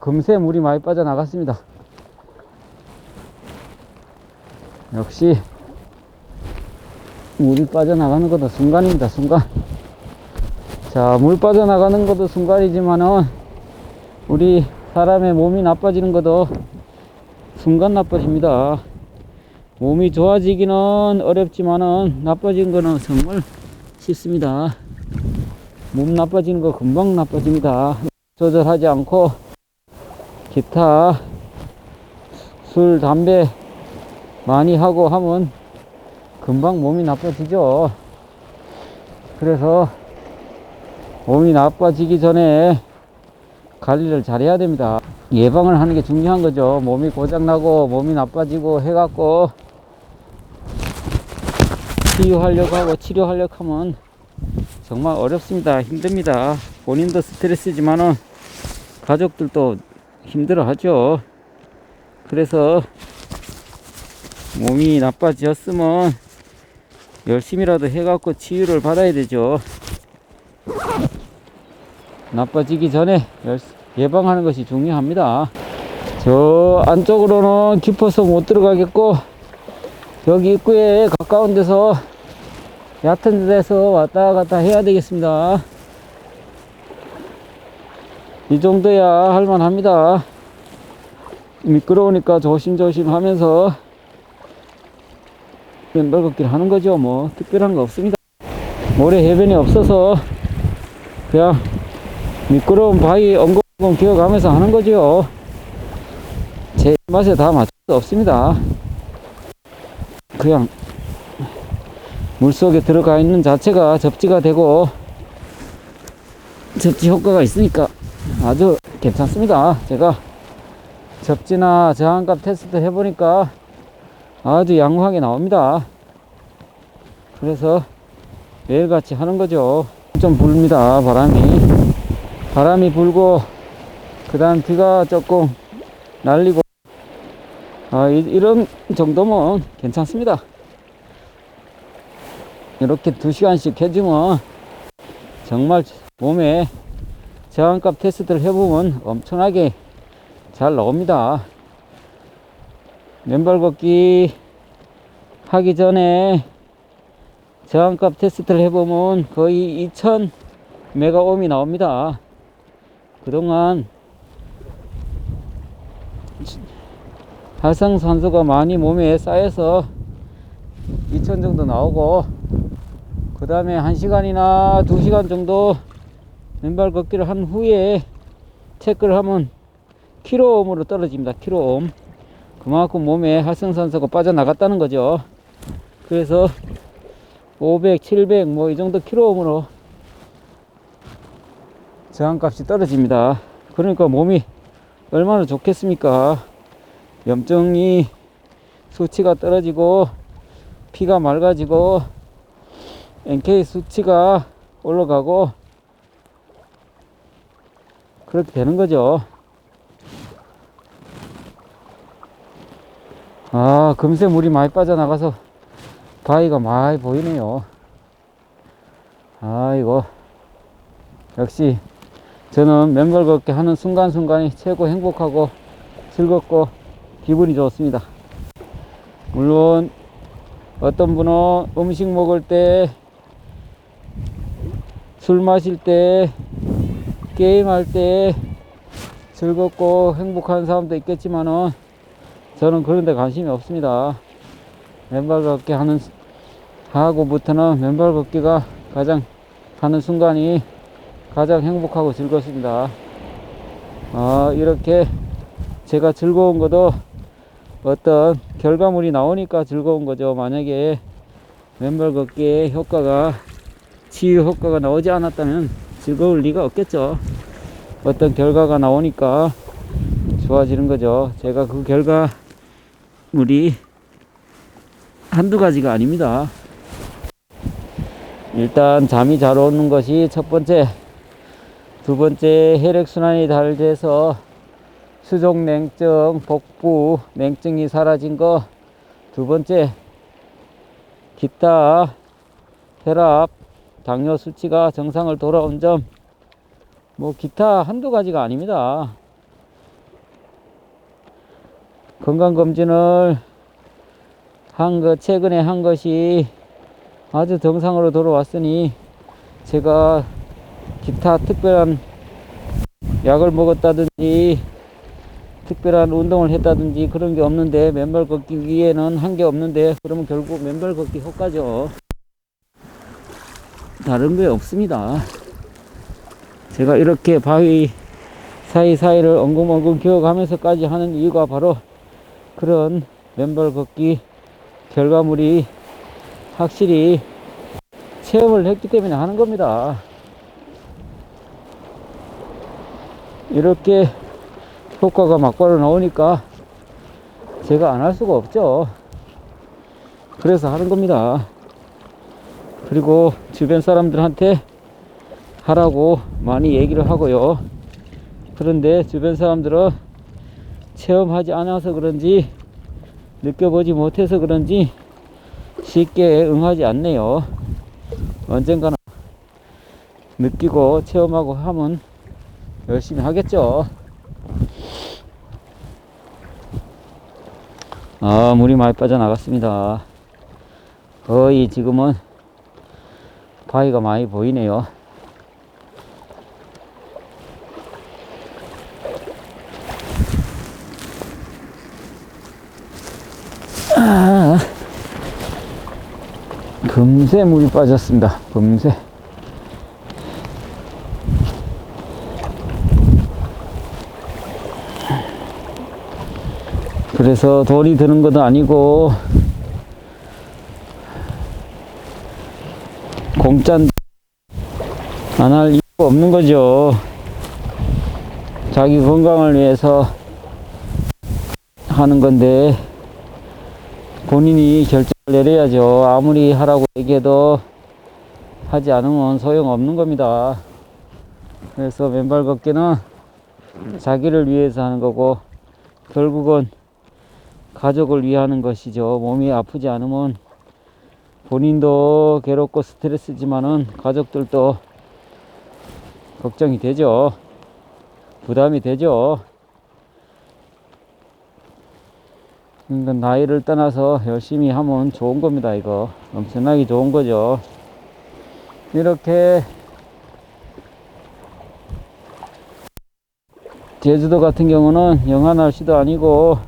금세 물이 많이 빠져나갔습니다. 역시 물이 빠져나가는 것도 순간입니다. 순간. 자, 물 빠져나가는 것도 순간이지만은 우리 사람의 몸이 나빠지는 것도 순간 나빠집니다. 몸이 좋아지기는 어렵지만은 나빠지는 거는 정말 쉽습니다. 몸 나빠지는 거 금방 나빠집니다. 조절하지 않고 기타 술 담배 많이 하고 하면 금방 몸이 나빠지죠. 그래서 몸이 나빠지기 전에 관리를 잘 해야 됩니다. 예방을 하는 게 중요한 거죠. 몸이 고장나고 몸이 나빠지고 해갖고 치유하려고 하고 치료하려고 하면 정말 어렵습니다. 힘듭니다. 본인도 스트레스지만은 가족들도 힘들어 하죠. 그래서 몸이 나빠졌으면 열심히라도 해갖고 치유를 받아야 되죠. 나빠지기 전에 예방하는 것이 중요합니다. 저 안쪽으로는 깊어서 못 들어가겠고 여기 입구에 가까운 데서 얕은 데서 왔다 갔다 해야 되겠습니다. 이 정도야 할만합니다. 미끄러우니까 조심조심 하면서 맨발 걷기를 하는 거죠. 뭐 특별한 거 없습니다. 모래 해변이 없어서 그냥 미끄러운 바위 엉금 기어가면서 하는 거죠. 제 맛에 다 맞출 수 없습니다. 그냥 물속에 들어가 있는 자체가 접지가 되고 접지 효과가 있으니까 아주 괜찮습니다. 제가 접지나 저항감 테스트 해보니까 아주 양호하게 나옵니다. 그래서 매일같이 하는 거죠. 좀 불입니다. 바람이 불고 그 다음 비가 조금 날리고 이런 정도면 괜찮습니다. 이렇게 2시간씩 해주면 정말 몸에 저항값 테스트를 해보면 엄청나게 잘 나옵니다. 맨발 걷기 하기 전에 저항값 테스트를 해보면 거의 2000 메가옴이 나옵니다. 그동안 활성산소가 많이 몸에 쌓여서 2000 정도 나오고 그 다음에 1시간이나 2시간 정도 맨발 걷기를 한 후에 체크를 하면 킬로옴으로 떨어집니다. 킬로옴. 그만큼 몸에 활성산소가 빠져나갔다는 거죠. 그래서 500, 700 뭐 이 정도 킬로옴으로 저항값이 떨어집니다. 그러니까 몸이 얼마나 좋겠습니까? 염증이 수치가 떨어지고 피가 맑아지고 NK 수치가 올라가고 그렇게 되는 거죠. 금세 물이 많이 빠져나가서 바위가 많이 보이네요. 아이고, 역시 저는 맨발 걷기 하는 순간순간이 최고 행복하고 즐겁고 기분이 좋습니다. 물론 어떤 분은 음식 먹을 때, 술 마실 때, 게임할 때 즐겁고 행복한 사람도 있겠지만은 저는 그런 데 관심이 없습니다. 맨발 걷기 하고부터는 맨발 걷기가 가장 하는 순간이 가장 행복하고 즐겁습니다. 이렇게 제가 즐거운 것도 어떤 결과물이 나오니까 즐거운 거죠. 만약에 맨발 걷기의 효과가 치유 효과가 나오지 않았다면 즐거울 리가 없겠죠. 어떤 결과가 나오니까 좋아지는 거죠. 제가 그 결과물이 한두 가지가 아닙니다. 일단 잠이 잘 오는 것이 첫 번째, 두 번째 혈액순환이 잘 돼서 수족냉증, 복부 냉증이 사라진 거, 두 번째 기타 혈압, 당뇨 수치가 정상을 돌아온 점, 뭐 기타 한두 가지가 아닙니다. 건강검진을 최근에 한 것이 아주 정상으로 돌아왔으니 제가 기타 특별한 약을 먹었다든지 특별한 운동을 했다든지 그런 게 없는데, 맨발 걷기 위에는 한 게 없는데, 그러면 결국 맨발 걷기 효과죠. 다른 게 없습니다. 제가 이렇게 바위 사이사이를 엉금엉금 기어가면서까지 하는 이유가 바로 그런 맨발 걷기 결과물이 확실히 체험을 했기 때문에 하는 겁니다. 이렇게 효과가 막바로 나오니까 제가 안 할 수가 없죠. 그래서 하는 겁니다. 그리고 주변 사람들한테 하라고 많이 얘기를 하고요. 그런데 주변 사람들은 체험하지 않아서 그런지, 느껴보지 못해서 그런지 쉽게 응하지 않네요. 언젠가는 느끼고 체험하고 하면 열심히 하겠죠. 물이 많이 빠져나갔습니다. 거의 지금은 바위가 많이 보이네요. 금세 물이 빠졌습니다. 금세. 그래서 돈이 드는 것도 아니고 공짜인데 안 할 이유가 없는 거죠. 자기 건강을 위해서 하는 건데 본인이 결정을 내려야죠. 아무리 하라고 얘기해도 하지 않으면 소용없는 겁니다. 그래서 맨발 걷기는 자기를 위해서 하는 거고, 결국은 가족을 위하는 것이죠. 몸이 아프지 않으면 본인도 괴롭고 스트레스지만은 가족들도 걱정이 되죠. 부담이 되죠. 그러니까 나이를 떠나서 열심히 하면 좋은 겁니다. 이거 엄청나게 좋은 거죠. 이렇게 제주도 같은 경우는 영하 날씨도 아니고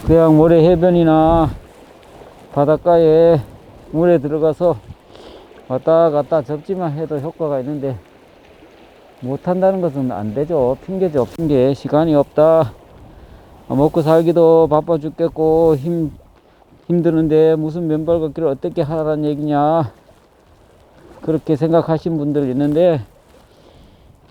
그냥 모래 해변이나 바닷가에 물에 들어가서 왔다 갔다 접지만 해도 효과가 있는데, 못한다는 것은 안 되죠. 핑계죠, 핑계. 시간이 없다, 먹고 살기도 바빠 죽겠고 힘드는데 무슨 맨발 걷기를 어떻게 하라는 얘기냐, 그렇게 생각하신 분들 있는데,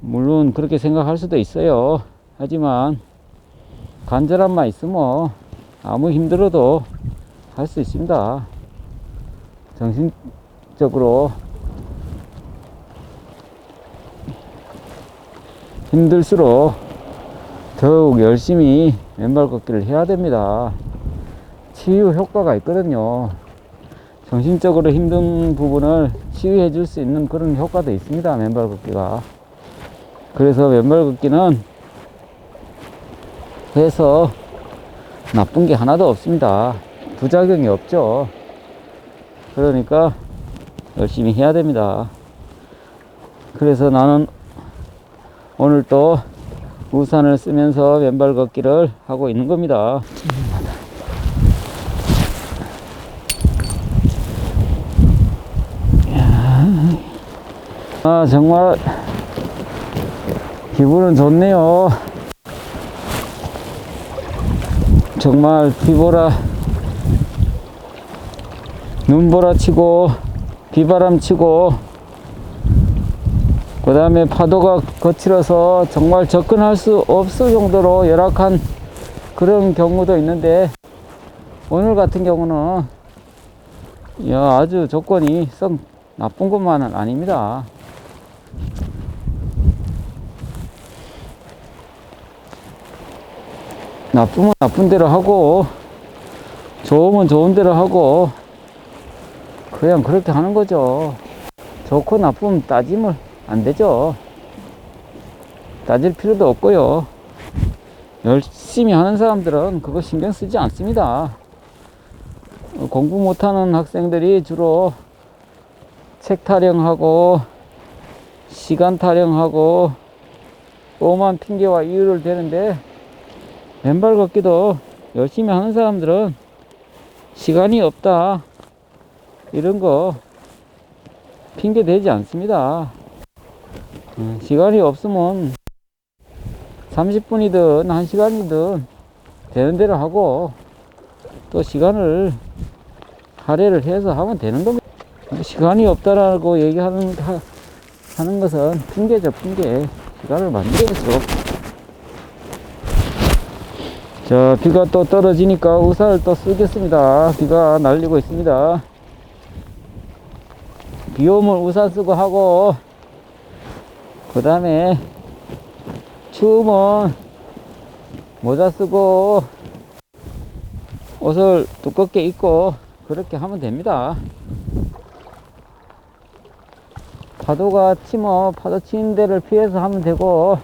물론 그렇게 생각할 수도 있어요. 하지만 간절함만 있으면 아무 힘들어도 할 수 있습니다. 정신적으로 힘들수록 더욱 열심히 맨발 걷기를 해야 됩니다. 치유 효과가 있거든요. 정신적으로 힘든 부분을 치유해 줄 수 있는 그런 효과도 있습니다. 맨발 걷기가. 그래서 맨발 걷기는 해서 나쁜 게 하나도 없습니다. 부작용이 없죠. 그러니까 열심히 해야 됩니다. 그래서 나는 오늘 또 우산을 쓰면서 맨발 걷기를 하고 있는 겁니다. 정말 기분은 좋네요. 정말 눈보라 치고 비바람 치고 그 다음에 파도가 거칠어서 정말 접근할 수 없을 정도로 열악한 그런 경우도 있는데, 오늘 같은 경우는 아주 조건이 썩 나쁜 것만은 아닙니다. 나쁘면 나쁜 대로 하고 좋으면 좋은 대로 하고 그냥 그렇게 하는 거죠. 좋고 나쁨 따지면 안 되죠. 따질 필요도 없고요. 열심히 하는 사람들은 그거 신경 쓰지 않습니다. 공부 못하는 학생들이 주로 책 타령하고 시간 타령하고 오만 핑계와 이유를 대는데, 맨발 걷기도 열심히 하는 사람들은 시간이 없다 이런 거 핑계 대지 않습니다. 시간이 없으면 30분이든 1시간이든 되는 대로 하고 또 시간을 할애를 해서 하면 되는 겁니다. 시간이 없다라고 얘기하는 하는 것은 핑계죠, 핑계. 시간을 만들어서. 자, 비가 또 떨어지니까 우산을 또 쓰겠습니다. 비가 날리고 있습니다. 비 오면 우산 쓰고 하고, 그 다음에 추우면 모자 쓰고 옷을 두껍게 입고 그렇게 하면 됩니다. 파도가 치면 파도 치는 데를 피해서 하면 되고,